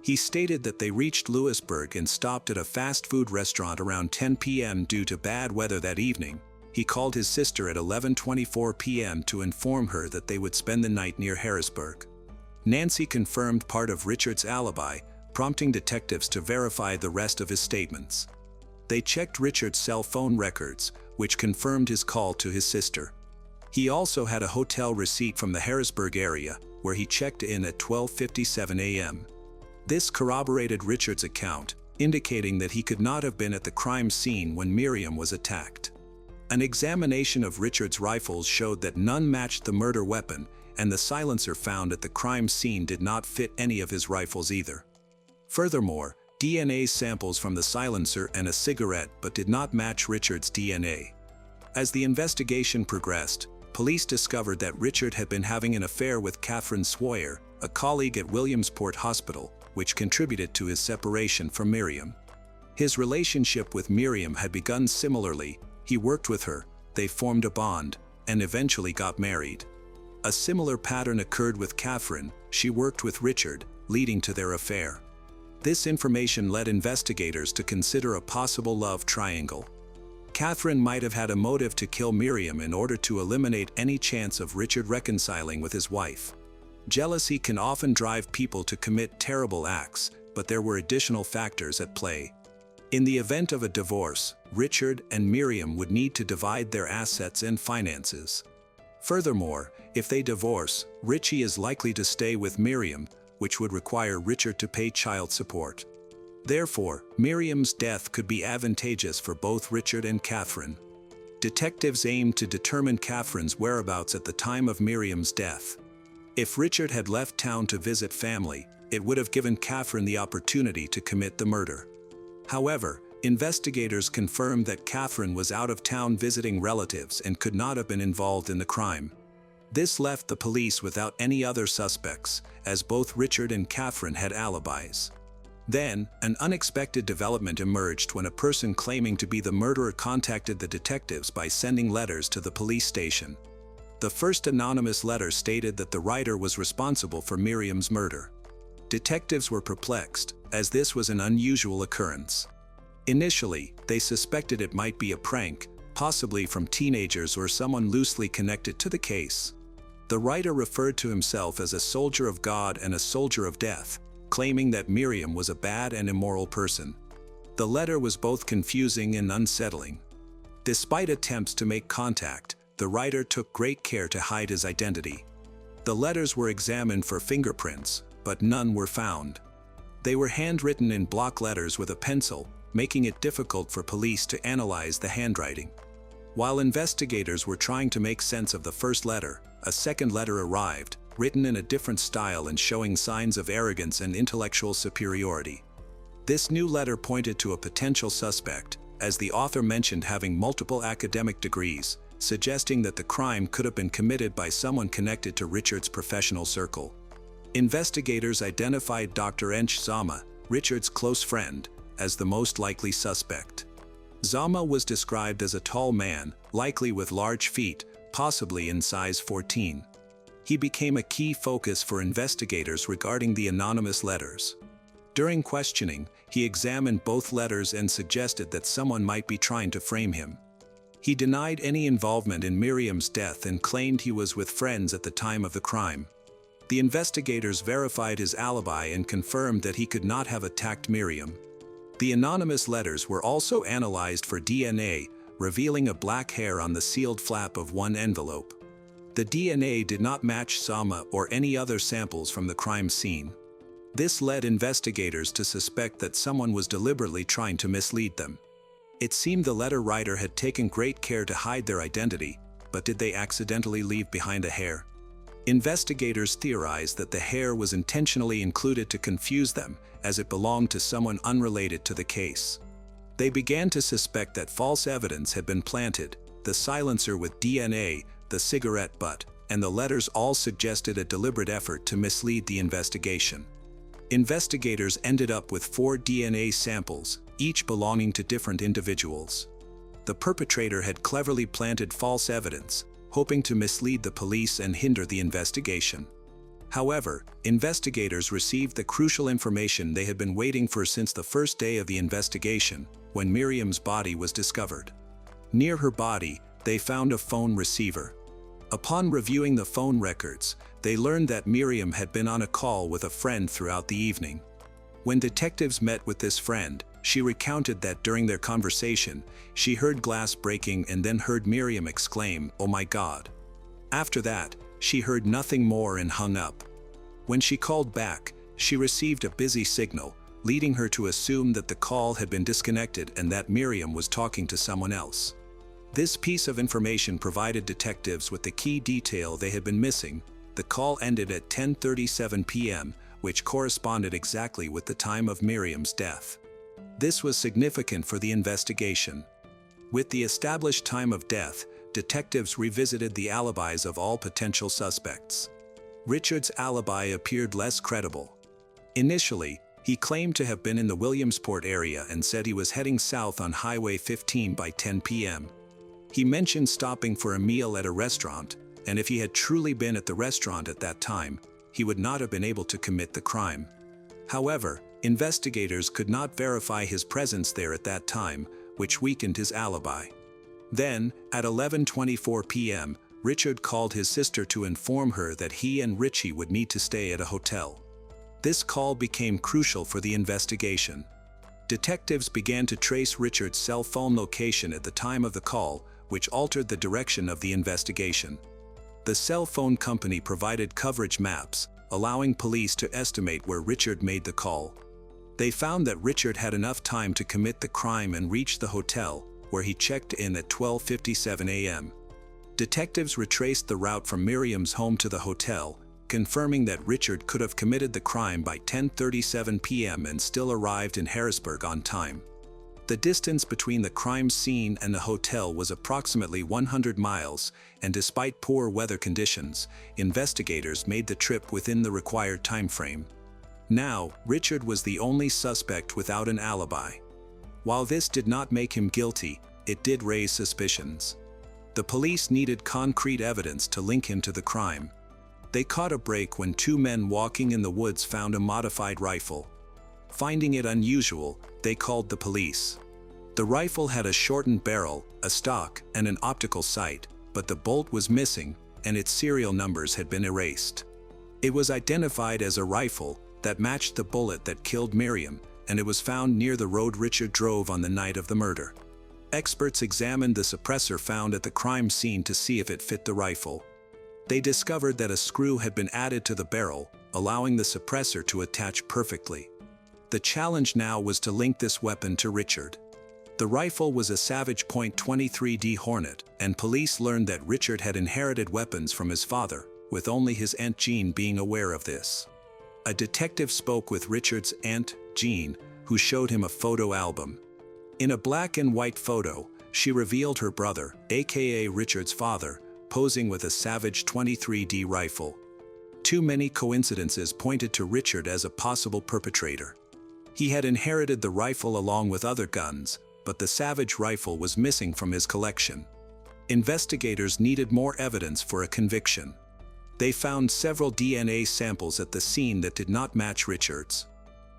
He stated that they reached Lewisburg and stopped at a fast food restaurant around 10 p.m. due to bad weather that evening. He called his sister at 11:24 p.m. to inform her that they would spend the night near Harrisburg. Nancy confirmed part of Richard's alibi, prompting detectives to verify the rest of his statements. They checked Richard's cell phone records, which confirmed his call to his sister. He also had a hotel receipt from the Harrisburg area, where he checked in at 12:57 a.m. This corroborated Richard's account, indicating that he could not have been at the crime scene when Miriam was attacked. An examination of Richard's rifles showed that none matched the murder weapon, and the silencer found at the crime scene did not fit any of his rifles either. Furthermore, DNA samples from the silencer and a cigarette but did not match Richard's DNA. As the investigation progressed, police discovered that Richard had been having an affair with Catherine Swoyer, a colleague at Williamsport Hospital, which contributed to his separation from Miriam. His relationship with Miriam had begun similarly. He worked with her, they formed a bond, and eventually got married. A similar pattern occurred with Catherine. She worked with Richard, leading to their affair. This information led investigators to consider a possible love triangle. Catherine might have had a motive to kill Miriam in order to eliminate any chance of Richard reconciling with his wife. Jealousy can often drive people to commit terrible acts, but there were additional factors at play. In the event of a divorce, Richard and Miriam would need to divide their assets and finances. Furthermore, if they divorce, Richie is likely to stay with Miriam, which would require Richard to pay child support. Therefore, Miriam's death could be advantageous for both Richard and Catherine. Detectives aimed to determine Catherine's whereabouts at the time of Miriam's death. If Richard had left town to visit family, it would have given Catherine the opportunity to commit the murder. However, investigators confirmed that Catherine was out of town visiting relatives and could not have been involved in the crime. This left the police without any other suspects, as both Richard and Catherine had alibis. Then, an unexpected development emerged when a person claiming to be the murderer contacted the detectives by sending letters to the police station. The first anonymous letter stated that the writer was responsible for Miriam's murder. Detectives were perplexed, as this was an unusual occurrence. Initially, they suspected it might be a prank, possibly from teenagers or someone loosely connected to the case. The writer referred to himself as a soldier of God and a soldier of death, claiming that Miriam was a bad and immoral person. The letter was both confusing and unsettling. Despite attempts to make contact, the writer took great care to hide his identity. The letters were examined for fingerprints, but none were found. They were handwritten in block letters with a pencil, making it difficult for police to analyze the handwriting. While investigators were trying to make sense of the first letter, a second letter arrived, written in a different style and showing signs of arrogance and intellectual superiority. This new letter pointed to a potential suspect, as the author mentioned having multiple academic degrees, suggesting that the crime could have been committed by someone connected to Richard's professional circle. Investigators identified Dr. Ench Zama, Richard's close friend, as the most likely suspect. Zama was described as a tall man, likely with large feet, possibly in size 14. He became a key focus for investigators regarding the anonymous letters. During questioning, he examined both letters and suggested that someone might be trying to frame him. He denied any involvement in Miriam's death and claimed he was with friends at the time of the crime. The investigators verified his alibi and confirmed that he could not have attacked Miriam. The anonymous letters were also analyzed for DNA, revealing a black hair on the sealed flap of one envelope. The DNA did not match Zama or any other samples from the crime scene. This led investigators to suspect that someone was deliberately trying to mislead them. It seemed the letter writer had taken great care to hide their identity, but did they accidentally leave behind a hair? Investigators theorized that the hair was intentionally included to confuse them, as it belonged to someone unrelated to the case. They began to suspect that false evidence had been planted. The silencer with DNA, the cigarette butt, and the letters all suggested a deliberate effort to mislead the investigation. Investigators ended up with 4 DNA samples, each belonging to different individuals. The perpetrator had cleverly planted false evidence, hoping to mislead the police and hinder the investigation. However, investigators received the crucial information they had been waiting for since the first day of the investigation, when Miriam's body was discovered. Near her body, they found a phone receiver. Upon reviewing the phone records, they learned that Miriam had been on a call with a friend throughout the evening. When detectives met with this friend, she recounted that during their conversation, she heard glass breaking and then heard Miriam exclaim, "Oh my God." After that, she heard nothing more and hung up. When she called back, she received a busy signal, leading her to assume that the call had been disconnected and that Miriam was talking to someone else. This piece of information provided detectives with the key detail they had been missing. The call ended at 10:37 p.m., which corresponded exactly with the time of Miriam's death. This was significant for the investigation. With the established time of death, detectives revisited the alibis of all potential suspects. Richard's alibi appeared less credible. Initially, he claimed to have been in the Williamsport area and said he was heading south on Highway 15 by 10 p.m. He mentioned stopping for a meal at a restaurant, and if he had truly been at the restaurant at that time, he would not have been able to commit the crime. However, investigators could not verify his presence there at that time, which weakened his alibi. Then, at 11:24 p.m., Richard called his sister to inform her that he and Richie would need to stay at a hotel. This call became crucial for the investigation. Detectives began to trace Richard's cell phone location at the time of the call, which altered the direction of the investigation. The cell phone company provided coverage maps, allowing police to estimate where Richard made the call. They found that Richard had enough time to commit the crime and reach the hotel, where he checked in at 12:57 a.m. Detectives retraced the route from Miriam's home to the hotel, confirming that Richard could have committed the crime by 10:37 p.m. and still arrived in Harrisburg on time. The distance between the crime scene and the hotel was approximately 100 miles, and despite poor weather conditions, investigators made the trip within the required time frame. Now, Richard was the only suspect without an alibi. While this did not make him guilty, it did raise suspicions. The police needed concrete evidence to link him to the crime. They caught a break when two men walking in the woods found a modified rifle. Finding it unusual, they called the police. The rifle had a shortened barrel, a stock, and an optical sight, but the bolt was missing, and its serial numbers had been erased. It was identified as a rifle that matched the bullet that killed Miriam, and it was found near the road Richard drove on the night of the murder. Experts examined the suppressor found at the crime scene to see if it fit the rifle. They discovered that a screw had been added to the barrel, allowing the suppressor to attach perfectly. The challenge now was to link this weapon to Richard. The rifle was a Savage .23D Hornet, and police learned that Richard had inherited weapons from his father, with only his Aunt Jean being aware of this. A detective spoke with Richard's aunt, Jean, who showed him a photo album. In a black and white photo, she revealed her brother, aka Richard's father, posing with a Savage .23D rifle. Too many coincidences pointed to Richard as a possible perpetrator. He had inherited the rifle along with other guns, but the Savage rifle was missing from his collection. Investigators needed more evidence for a conviction. They found several DNA samples at the scene that did not match Richard's.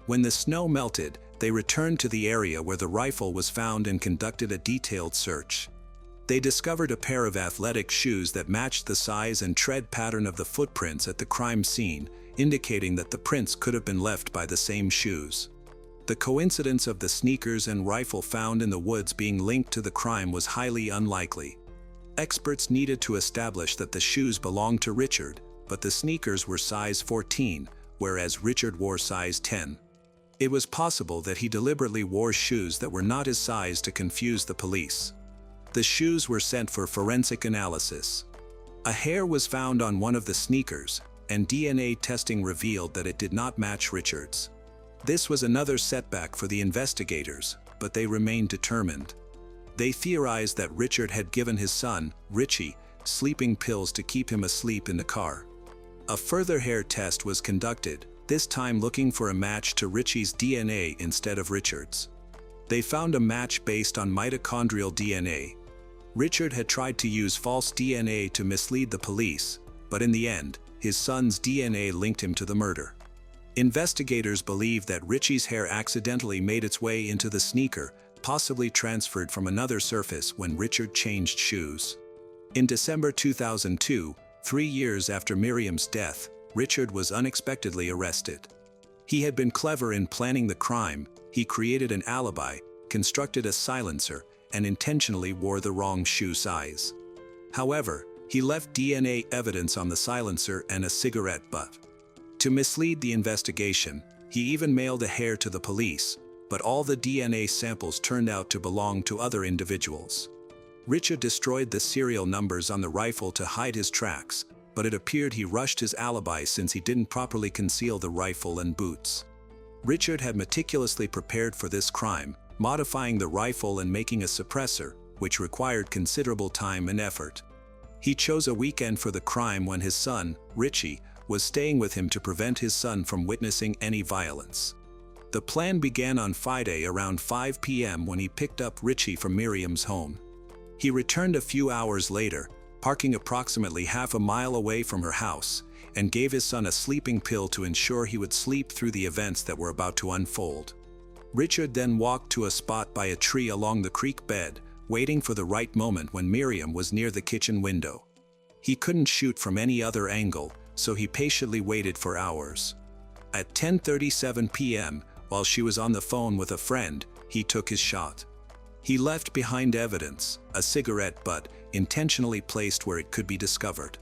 When the snow melted, they returned to the area where the rifle was found and conducted a detailed search. They discovered a pair of athletic shoes that matched the size and tread pattern of the footprints at the crime scene, indicating that the prints could have been left by the same shoes. The coincidence of the sneakers and rifle found in the woods being linked to the crime was highly unlikely. Experts needed to establish that the shoes belonged to Richard, but the sneakers were size 14, whereas Richard wore size 10. It was possible that he deliberately wore shoes that were not his size to confuse the police. The shoes were sent for forensic analysis. A hair was found on one of the sneakers, and DNA testing revealed that it did not match Richard's. This was another setback for the investigators, but they remained determined. They theorized that Richard had given his son, Richie, sleeping pills to keep him asleep in the car. A further hair test was conducted, this time looking for a match to Richie's DNA instead of Richard's. They found a match based on mitochondrial DNA. Richard had tried to use false DNA to mislead the police, but in the end, his son's DNA linked him to the murder. Investigators believe that Richie's hair accidentally made its way into the sneaker, possibly transferred from another surface when Richard changed shoes. In December 2002, 3 years after Miriam's death, Richard was unexpectedly arrested. He had been clever in planning the crime. He created an alibi, constructed a silencer, and intentionally wore the wrong shoe size. However, he left DNA evidence on the silencer and a cigarette butt. To mislead the investigation, he even mailed a hair to the police, but all the DNA samples turned out to belong to other individuals. Richard destroyed the serial numbers on the rifle to hide his tracks, but it appeared he rushed his alibi since he didn't properly conceal the rifle and boots. Richard had meticulously prepared for this crime, modifying the rifle and making a suppressor, which required considerable time and effort. He chose a weekend for the crime when his son, Richie, was staying with him to prevent his son from witnessing any violence. The plan began on Friday around 5 p.m. when he picked up Richie from Miriam's home. He returned a few hours later, parking approximately half a mile away from her house, and gave his son a sleeping pill to ensure he would sleep through the events that were about to unfold. Richard then walked to a spot by a tree along the creek bed, waiting for the right moment when Miriam was near the kitchen window. He couldn't shoot from any other angle, so he patiently waited for hours. At 10:37 p.m., while she was on the phone with a friend, he took his shot. He left behind evidence, a cigarette butt, intentionally placed where it could be discovered.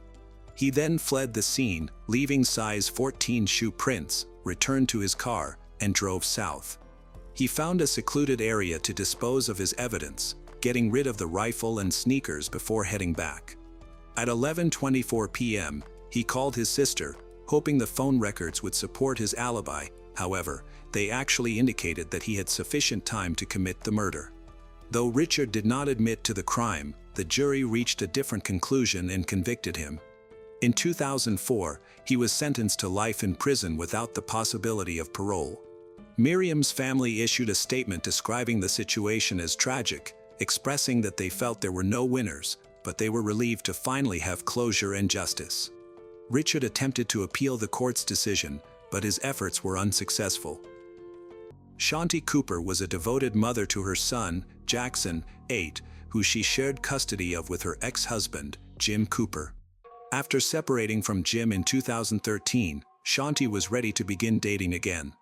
He then fled the scene, leaving size 14 shoe prints, returned to his car, and drove south. He found a secluded area to dispose of his evidence, getting rid of the rifle and sneakers before heading back. At 11:24 p.m., he called his sister, hoping the phone records would support his alibi. However, they actually indicated that he had sufficient time to commit the murder. Though Richard did not admit to the crime, the jury reached a different conclusion and convicted him. In 2004, he was sentenced to life in prison without the possibility of parole. Miriam's family issued a statement describing the situation as tragic, expressing that they felt there were no winners, but they were relieved to finally have closure and justice. Richard attempted to appeal the court's decision, but his efforts were unsuccessful. Shanti Cooper was a devoted mother to her son, Jackson, 8, who she shared custody of with her ex-husband, Jim Cooper. After separating from Jim in 2013, Shanti was ready to begin dating again.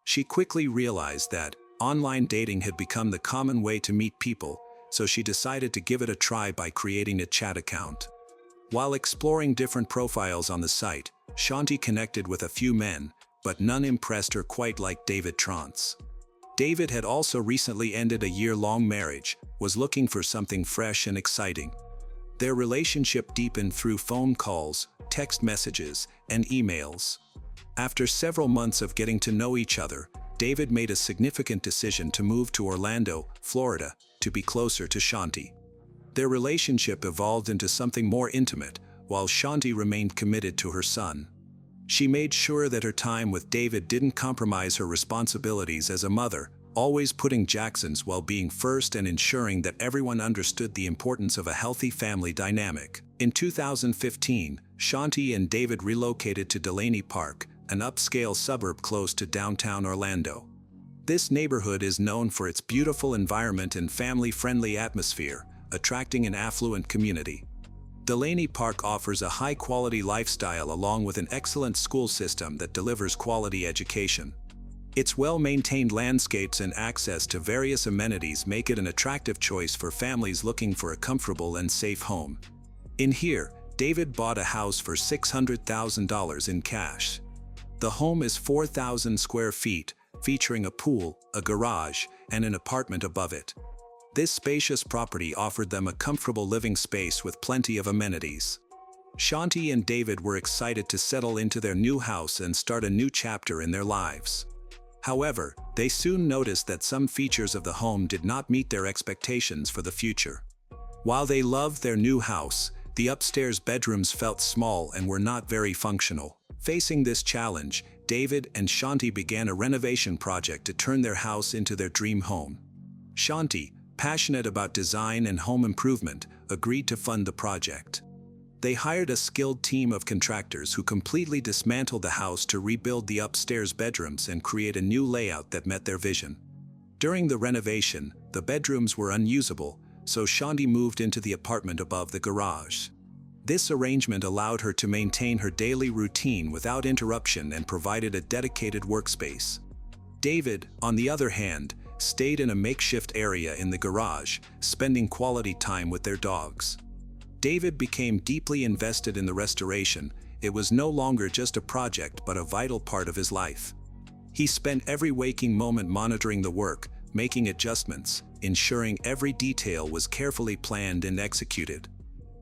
She quickly realized that online dating had become the common way to meet people, so she decided to give it a try by creating a chat account. While exploring different profiles on the site, Shanti connected with a few men, but none impressed her quite like David Trance. David had also recently ended a year-long marriage, was looking for something fresh and exciting. Their relationship deepened through phone calls, text messages, and emails. After several months of getting to know each other, David made a significant decision to move to Orlando, Florida, to be closer to Shanti. Their relationship evolved into something more intimate, while Shanti remained committed to her son. She made sure that her time with David didn't compromise her responsibilities as a mother, always putting Jackson's well-being first and ensuring that everyone understood the importance of a healthy family dynamic. In 2015, Shanti and David relocated to Delaney Park, an upscale suburb close to downtown Orlando. This neighborhood is known for its beautiful environment and family-friendly atmosphere, attracting an affluent community. Delaney Park offers a high-quality lifestyle along with an excellent school system that delivers quality education. Its well-maintained landscapes and access to various amenities make it an attractive choice for families looking for a comfortable and safe home. In here, David bought a house for $600,000 in cash. The home is 4,000 square feet, featuring a pool, a garage, and an apartment above it. This spacious property offered them a comfortable living space with plenty of amenities. Shanti and David were excited to settle into their new house and start a new chapter in their lives. However, they soon noticed that some features of the home did not meet their expectations for the future. While they loved their new house, the upstairs bedrooms felt small and were not very functional. Facing this challenge, David and Shanti began a renovation project to turn their house into their dream home. Shanti, passionate about design and home improvement, agreed to fund the project. They hired a skilled team of contractors who completely dismantled the house to rebuild the upstairs bedrooms and create a new layout that met their vision. During the renovation, the bedrooms were unusable, so Shanti moved into the apartment above the garage. This arrangement allowed her to maintain her daily routine without interruption and provided a dedicated workspace. David, on the other hand, stayed in a makeshift area in the garage, spending quality time with their dogs. David became deeply invested in the restoration. It was no longer just a project but a vital part of his life. He spent every waking moment monitoring the work, making adjustments, ensuring every detail was carefully planned and executed.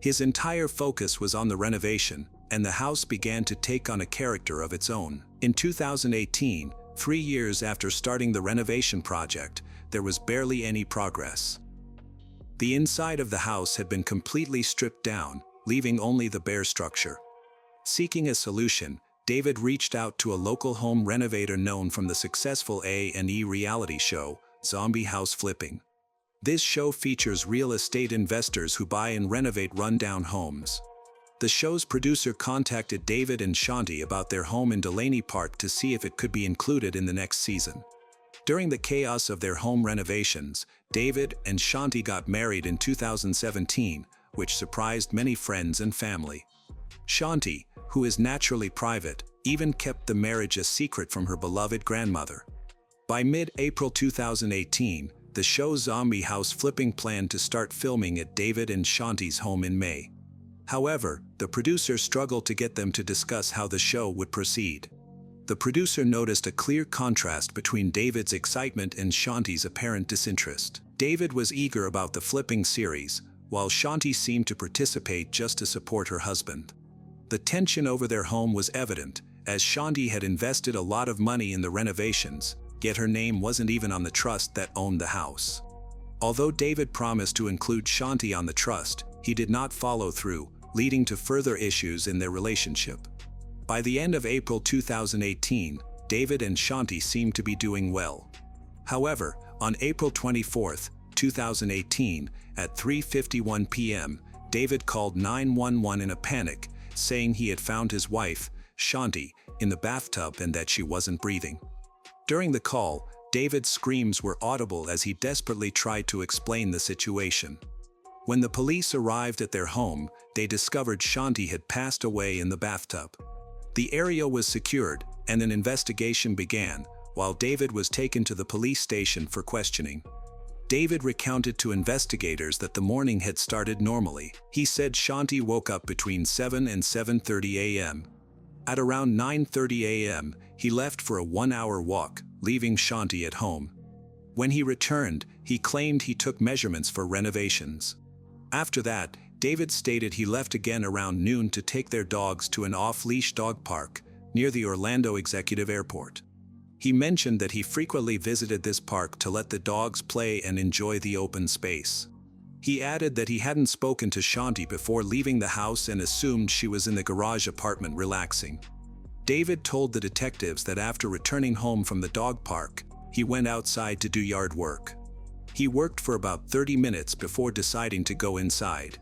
His entire focus was on the renovation, and the house began to take on a character of its own. In 2018, 3 years after starting the renovation project, there was barely any progress. The inside of the house had been completely stripped down, leaving only the bare structure. Seeking a solution, David reached out to a local home renovator known from the successful A&E reality show, Zombie House Flipping. This show features real estate investors who buy and renovate rundown homes. The show's producer contacted David and Shanti about their home in Delaney Park to see if it could be included in the next season. During the chaos of their home renovations, David and Shanti got married in 2017, which surprised many friends and family. Shanti, who is naturally private, even kept the marriage a secret from her beloved grandmother. By mid-April 2018, the show Zombie House Flipping planned to start filming at David and Shanti's home in May. However, the producer struggled to get them to discuss how the show would proceed. The producer noticed a clear contrast between David's excitement and Shanti's apparent disinterest. David was eager about the flipping series, while Shanti seemed to participate just to support her husband. The tension over their home was evident, as Shanti had invested a lot of money in the renovations, yet her name wasn't even on the trust that owned the house. Although David promised to include Shanti on the trust, he did not follow through, leading to further issues in their relationship. By the end of April 2018, David and Shanti seemed to be doing well. However, on April 24, 2018, at 3:51 p.m., David called 911 in a panic, saying he had found his wife, Shanti, in the bathtub and that she wasn't breathing. During the call, David's screams were audible as he desperately tried to explain the situation. When the police arrived at their home, they discovered Shanti had passed away in the bathtub. The area was secured, and an investigation began, while David was taken to the police station for questioning. David recounted to investigators that the morning had started normally. He said Shanti woke up between 7 and 7:30 a.m. At around 9:30 a.m., he left for a 1-hour walk, leaving Shanti at home. When he returned, he claimed he took measurements for renovations. After that, David stated he left again around noon to take their dogs to an off-leash dog park near the Orlando Executive Airport. He mentioned that he frequently visited this park to let the dogs play and enjoy the open space. He added that he hadn't spoken to Shanti before leaving the house and assumed she was in the garage apartment relaxing. David told the detectives that after returning home from the dog park, he went outside to do yard work. He worked for about 30 minutes before deciding to go inside.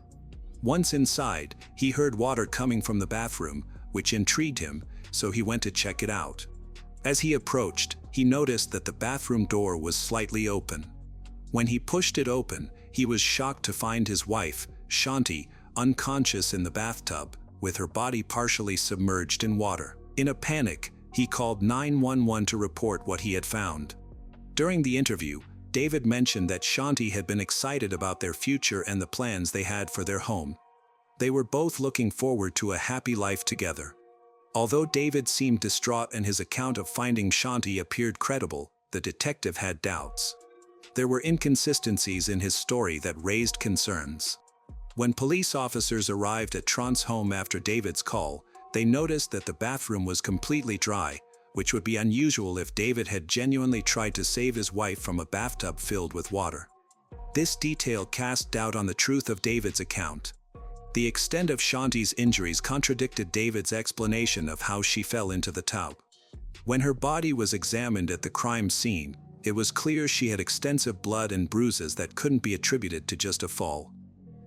Once inside, he heard water coming from the bathroom, which intrigued him, so he went to check it out. As he approached, he noticed that the bathroom door was slightly open. When he pushed it open, he was shocked to find his wife, Shanti, unconscious in the bathtub, with her body partially submerged in water. In a panic, he called 911 to report what he had found. During the interview, David mentioned that Shanti had been excited about their future and the plans they had for their home. They were both looking forward to a happy life together. Although David seemed distraught and his account of finding Shanti appeared credible, the detective had doubts. There were inconsistencies in his story that raised concerns. When police officers arrived at Trant's home after David's call, they noticed that the bathroom was completely dry, which would be unusual if David had genuinely tried to save his wife from a bathtub filled with water. This detail cast doubt on the truth of David's account. The extent of Shanti's injuries contradicted David's explanation of how she fell into the tub. When her body was examined at the crime scene, it was clear she had extensive blood and bruises that couldn't be attributed to just a fall.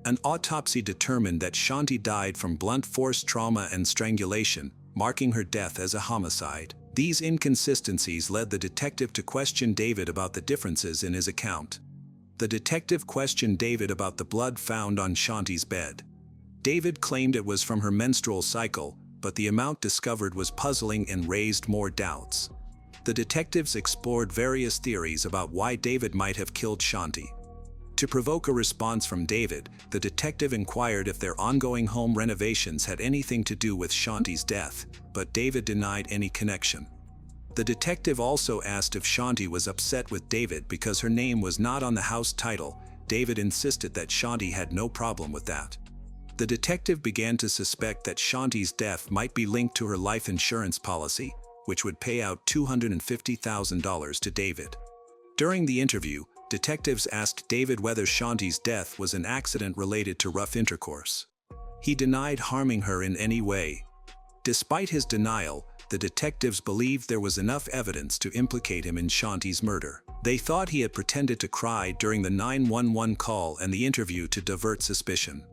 An autopsy determined that Shanti died from blunt force trauma and strangulation, marking her death as a homicide. These inconsistencies led the detective to question David about the differences in his account. The detective questioned David about the blood found on Shanti's bed. David claimed it was from her menstrual cycle, but the amount discovered was puzzling and raised more doubts. The detectives explored various theories about why David might have killed Shanti. To provoke a response from David, the detective inquired if their ongoing home renovations had anything to do with Shanti's death, but David denied any connection. The detective also asked if Shanti was upset with David because her name was not on the house title. David insisted that Shanti had no problem with that. The detective began to suspect that Shanti's death might be linked to her life insurance policy, which would pay out $250,000 to David. During the interview, detectives asked David whether Shanti's death was an accident related to rough intercourse. He denied harming her in any way. Despite his denial, the detectives believed there was enough evidence to implicate him in Shanti's murder. They thought he had pretended to cry during the 911 call and the interview to divert suspicion.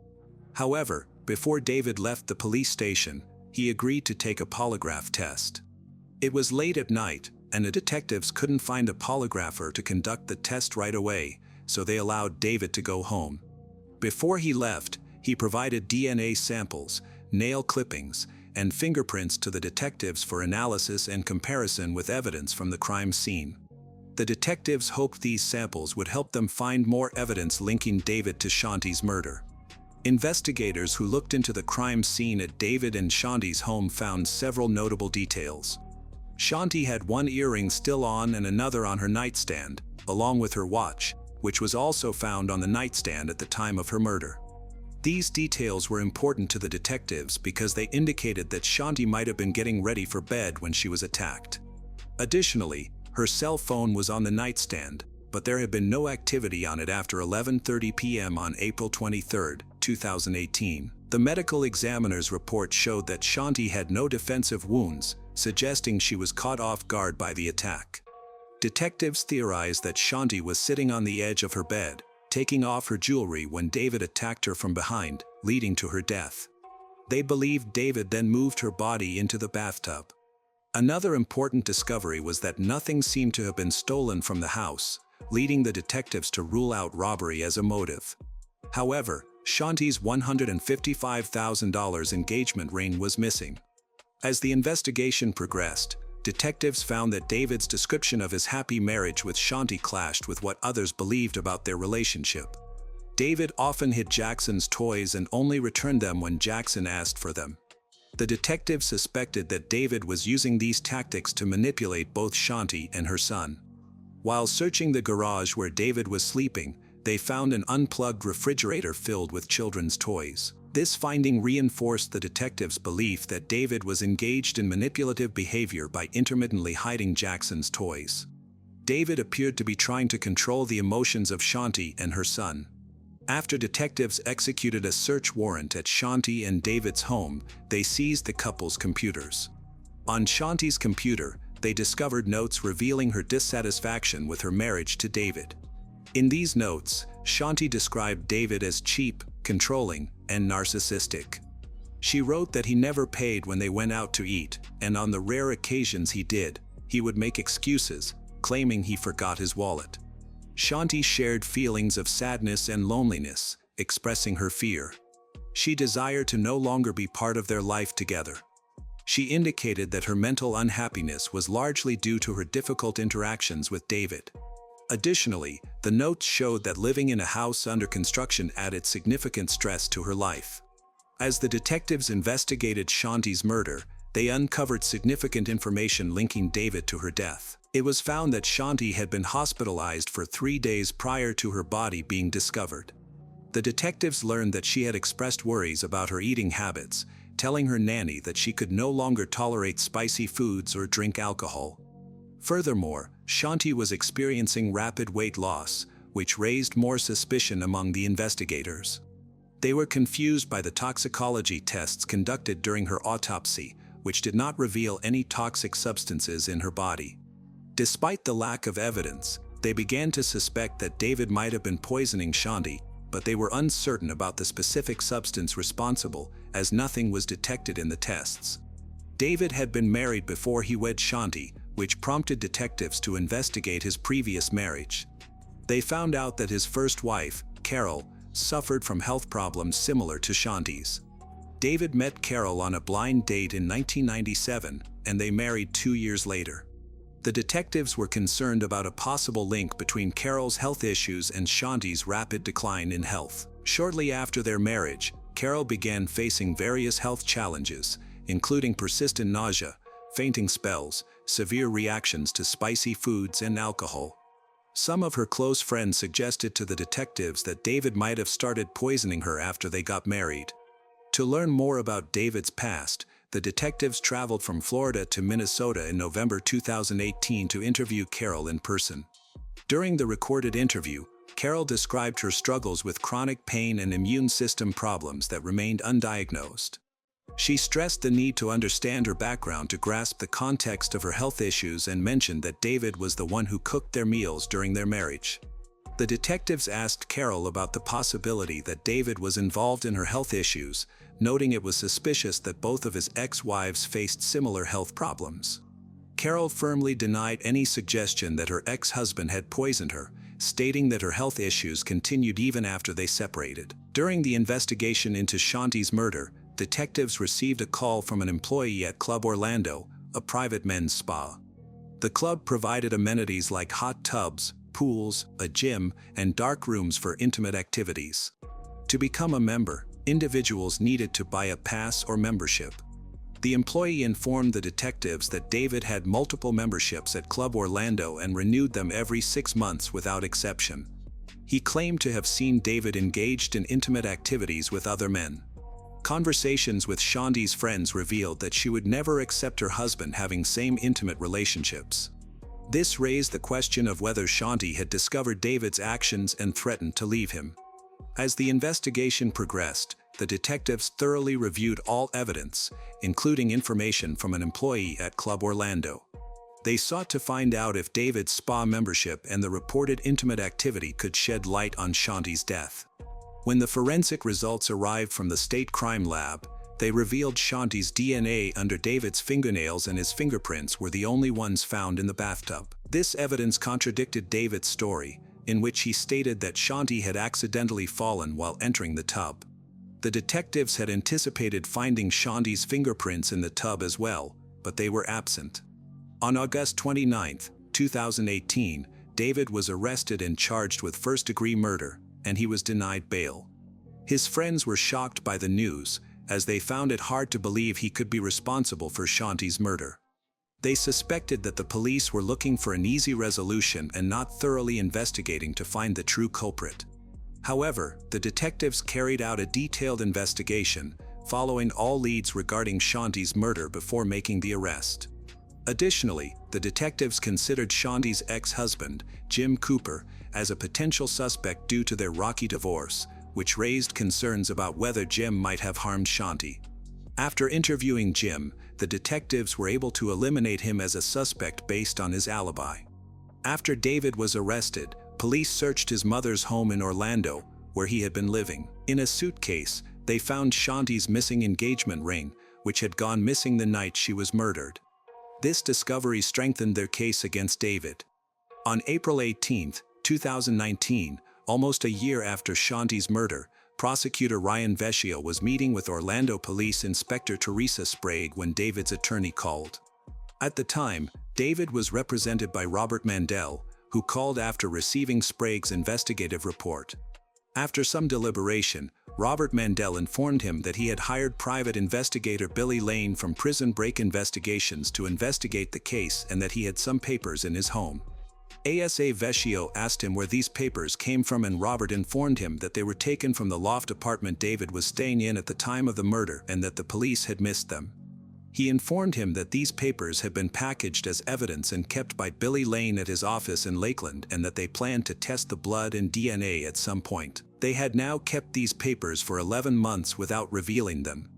However, before David left the police station, he agreed to take a polygraph test. It was late at night, and the detectives couldn't find a polygrapher to conduct the test right away, so they allowed David to go home. Before he left, he provided DNA samples, nail clippings, and fingerprints to the detectives for analysis and comparison with evidence from the crime scene. The detectives hoped these samples would help them find more evidence linking David to Shanti's murder. Investigators who looked into the crime scene at David and Shanti's home found several notable details. Shanti had one earring still on and another on her nightstand, along with her watch, which was also found on the nightstand at the time of her murder. These details were important to the detectives because they indicated that Shanti might have been getting ready for bed when she was attacked. Additionally, her cell phone was on the nightstand, but there had been no activity on it after 11:30 p.m. on April 23, 2018. The medical examiner's report showed that Shanti had no defensive wounds, suggesting she was caught off guard by the attack. Detectives theorized that Shanti was sitting on the edge of her bed, taking off her jewelry when David attacked her from behind, leading to her death. They believed David then moved her body into the bathtub. Another important discovery was that nothing seemed to have been stolen from the house, leading the detectives to rule out robbery as a motive. However, Shanti's $155,000 engagement ring was missing. As the investigation progressed, detectives found that David's description of his happy marriage with Shanti clashed with what others believed about their relationship. David often hid Jackson's toys and only returned them when Jackson asked for them. The detectives suspected that David was using these tactics to manipulate both Shanti and her son. While searching the garage where David was sleeping, they found an unplugged refrigerator filled with children's toys. This finding reinforced the detectives' belief that David was engaged in manipulative behavior by intermittently hiding Jackson's toys. David appeared to be trying to control the emotions of Shanti and her son. After detectives executed a search warrant at Shanti and David's home, they seized the couple's computers. On Shanti's computer, they discovered notes revealing her dissatisfaction with her marriage to David. In these notes, Shanti described David as cheap, controlling, and narcissistic. She wrote that he never paid when they went out to eat, and on the rare occasions he did, he would make excuses, claiming he forgot his wallet. Shanti shared feelings of sadness and loneliness, expressing her fear. She desired to no longer be part of their life together. She indicated that her mental unhappiness was largely due to her difficult interactions with David. Additionally, the notes showed that living in a house under construction added significant stress to her life. As the detectives investigated Shanti's murder, they uncovered significant information linking David to her death. It was found that Shanti had been hospitalized for 3 days prior to her body being discovered. The detectives learned that she had expressed worries about her eating habits, telling her nanny that she could no longer tolerate spicy foods or drink alcohol. Furthermore, Shanti was experiencing rapid weight loss, which raised more suspicion among the investigators. They were confused by the toxicology tests conducted during her autopsy, which did not reveal any toxic substances in her body. Despite the lack of evidence, they began to suspect that David might have been poisoning Shanti, but they were uncertain about the specific substance responsible, as nothing was detected in the tests. David had been married before he wed Shanti, which prompted detectives to investigate his previous marriage. They found out that his first wife, Carol, suffered from health problems similar to Shanti's. David met Carol on a blind date in 1997, and they married 2 years later. The detectives were concerned about a possible link between Carol's health issues and Shanti's rapid decline in health. Shortly after their marriage, Carol began facing various health challenges, including persistent nausea, fainting spells, severe reactions to spicy foods and alcohol. Some of her close friends suggested to the detectives that David might have started poisoning her after they got married. To learn more about David's past, the detectives traveled from Florida to Minnesota in November 2018 to interview Carol in person. During the recorded interview, Carol described her struggles with chronic pain and immune system problems that remained undiagnosed. She stressed the need to understand her background to grasp the context of her health issues and mentioned that David was the one who cooked their meals during their marriage. The detectives asked Carol about the possibility that David was involved in her health issues, noting it was suspicious that both of his ex-wives faced similar health problems. Carol firmly denied any suggestion that her ex-husband had poisoned her, stating that her health issues continued even after they separated. During the investigation into Shanti's murder, detectives received a call from an employee at Club Orlando, a private men's spa. The club provided amenities like hot tubs, pools, a gym, and dark rooms for intimate activities. To become a member, individuals needed to buy a pass or membership. The employee informed the detectives that David had multiple memberships at Club Orlando and renewed them every 6 months without exception. He claimed to have seen David engaged in intimate activities with other men. Conversations with Shanti's friends revealed that she would never accept her husband having same intimate relationships. This raised the question of whether Shanti had discovered David's actions and threatened to leave him. As the investigation progressed, the detectives thoroughly reviewed all evidence, including information from an employee at Club Orlando. They sought to find out if David's spa membership and the reported intimate activity could shed light on Shanti's death. When the forensic results arrived from the state crime lab, they revealed Shanti's DNA under David's fingernails and his fingerprints were the only ones found in the bathtub. This evidence contradicted David's story, in which he stated that Shanti had accidentally fallen while entering the tub. The detectives had anticipated finding Shanti's fingerprints in the tub as well, but they were absent. On August 29, 2018, David was arrested and charged with first-degree murder, and he was denied bail. His friends were shocked by the news, as they found it hard to believe he could be responsible for Shanti's murder. They suspected that the police were looking for an easy resolution and not thoroughly investigating to find the true culprit. However, the detectives carried out a detailed investigation, following all leads regarding Shanti's murder before making the arrest. Additionally, the detectives considered Shanti's ex-husband, Jim Cooper, as a potential suspect due to their rocky divorce, which raised concerns about whether Jim might have harmed Shanti. After interviewing Jim, the detectives were able to eliminate him as a suspect based on his alibi. After David was arrested, police searched his mother's home in Orlando, where he had been living. In a suitcase, they found Shanti's missing engagement ring, which had gone missing the night she was murdered. This discovery strengthened their case against David. On April 18, 2019, almost a year after Shanti's murder, prosecutor Ryan Vecchio was meeting with Orlando Police Inspector Teresa Sprague when David's attorney called. At the time, David was represented by Robert Mandel, who called after receiving Sprague's investigative report. After some deliberation, Robert Mandel informed him that he had hired private investigator Billy Lane from Prison Break Investigations to investigate the case and that he had some papers in his home. ASA Vecchio asked him where these papers came from and Robert informed him that they were taken from the loft apartment David was staying in at the time of the murder and that the police had missed them. He informed him that these papers had been packaged as evidence and kept by Billy Lane at his office in Lakeland and that they planned to test the blood and DNA at some point. They had now kept these papers for 11 months without revealing them.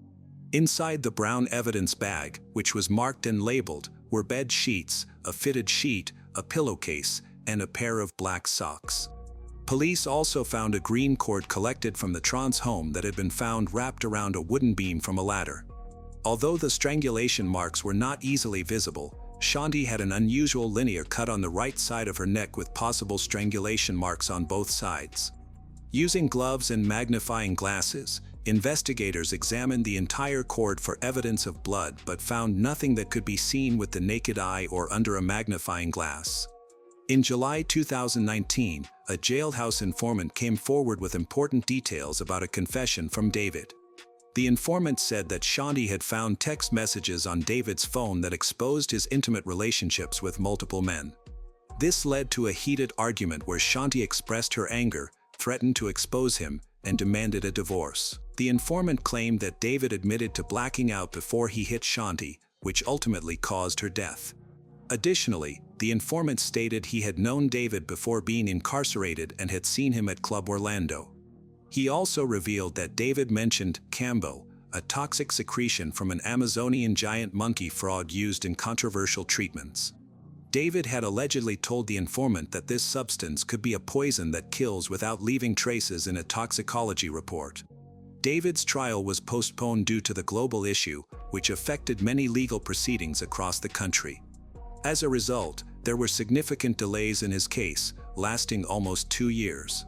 Inside the brown evidence bag, which was marked and labeled, were bed sheets, a fitted sheet, a pillowcase, and a pair of black socks. Police also found a green cord collected from the Trance home that had been found wrapped around a wooden beam from a ladder. Although the strangulation marks were not easily visible, Shanti had an unusual linear cut on the right side of her neck with possible strangulation marks on both sides. Using gloves and magnifying glasses, investigators examined the entire cord for evidence of blood but found nothing that could be seen with the naked eye or under a magnifying glass. In July 2019, a jailhouse informant came forward with important details about a confession from David. The informant said that Shanti had found text messages on David's phone that exposed his intimate relationships with multiple men. This led to a heated argument where Shanti expressed her anger, threatened to expose him, and demanded a divorce. The informant claimed that David admitted to blacking out before he hit Shanti, which ultimately caused her death. Additionally, the informant stated he had known David before being incarcerated and had seen him at Club Orlando. He also revealed that David mentioned cambo, a toxic secretion from an Amazonian giant monkey frog used in controversial treatments. David had allegedly told the informant that this substance could be a poison that kills without leaving traces in a toxicology report. David's trial was postponed due to the global issue, which affected many legal proceedings across the country. As a result, there were significant delays in his case, lasting almost 2 years.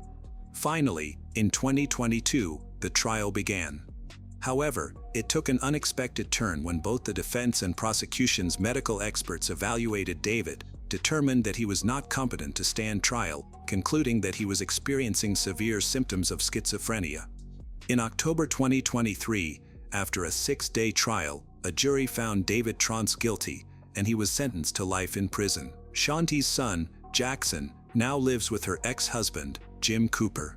Finally, in 2022, the trial began. However, it took an unexpected turn when both the defense and prosecution's medical experts evaluated David, determined that he was not competent to stand trial, concluding that he was experiencing severe symptoms of schizophrenia. In October 2023, after a 6-day trial, a jury found David Trance guilty, and he was sentenced to life in prison. Shanti's son, Jackson, now lives with her ex-husband, Jim Cooper.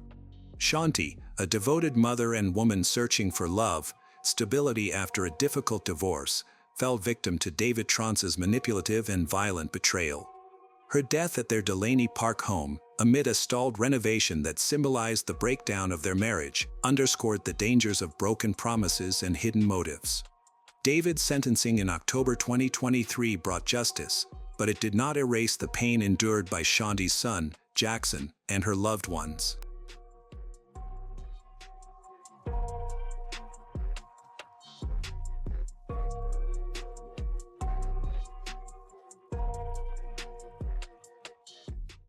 Shanti, a devoted mother and woman searching for love, stability after a difficult divorce, fell victim to David Trance's manipulative and violent betrayal. Her death at their Delaney Park home, amid a stalled renovation that symbolized the breakdown of their marriage, underscored the dangers of broken promises and hidden motives. David's sentencing in October 2023 brought justice, but it did not erase the pain endured by Shanti's son, Jackson, and her loved ones.